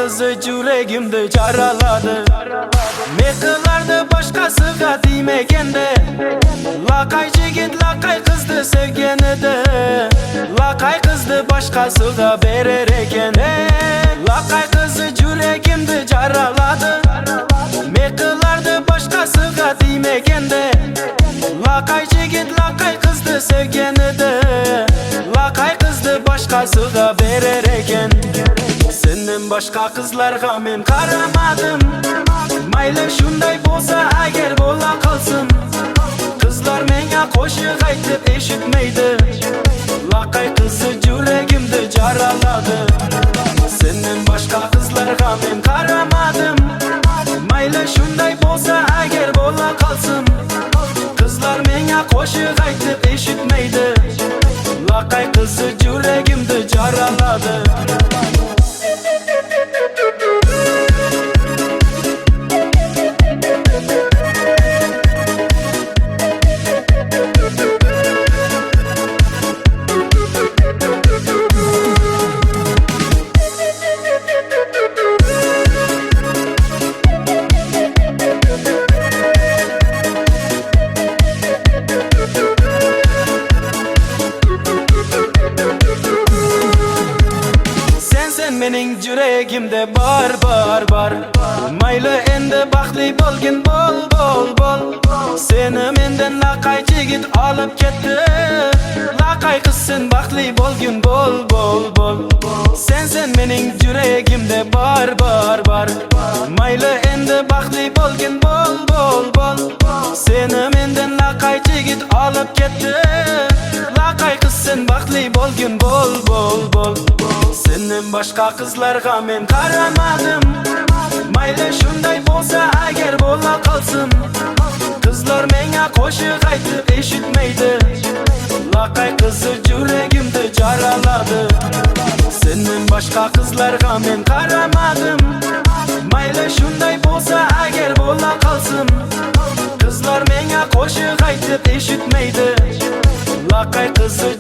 kızı yüreğimde caraladı. Ne kılardı başkasıga diymegende. Lakay jigit lakay kızdı sevgeni de. Lakay kızdı başkasıga verer eken. Lakay kızı yüreğimde caraladı. Ne kılardı başkasıga diymegende. Lakay jigit lakay kızdı sevgeni de. Lakay kızdı başkasıga verer eken. Senden başka kızlarga men karamadım. Mayli shunday bolsa agar bo'la qolsin. Kızlar menga qo'shiq aytib eshitmaydi. Laqay qizi yuragimni jaraladi. Senden başka kızlarga men karamadım. Mayli shunday bolsa agar bo'la qolsin. Kızlar menga qo'shiq aytib eshitmaydi. Laqay qizi yuragimni jaraladi. Mening yüreğimde bar Mayli endi baxtli bo'lgin bol Seni menden laqay jigit olib ketdi. Laqay qiz sen baxtli bo'lgin bol Sen mening yüreğimde bar Mayli endi baxtli bo'lgin bol Seni menden laqay jigit olib ketdi. Laqay qiz sen baxtli bo'lgin bol Senden başka kızlarga men karamadım. Mayli shunday bolsa agar bo'la qolsin. Kızlar menga qo'shiq aytib eshitmaydi. Laqay qizi yuragimni jaraladi. Senden başka kızlarga men karamadım. Mayli shunday bolsa agar bo'la qolsin. Kızlar menga qo'shiq aytib eshitmaydi. Laqay qizi